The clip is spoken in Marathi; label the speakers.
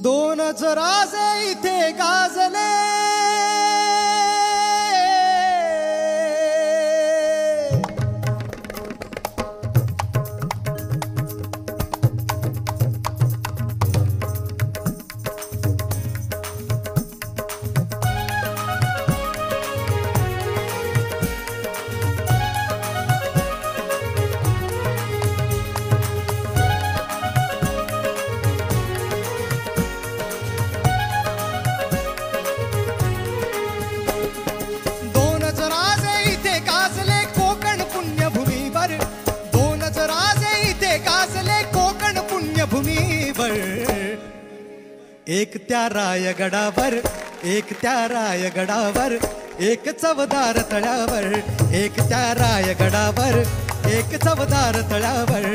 Speaker 1: दोनच राजे इथे गाजले, एक त्या रायगडावर, एक त्या रायगडावर, एक चवदार तळ्यावर, एक त्या रायगडावर, एक चवदार तळ्यावर,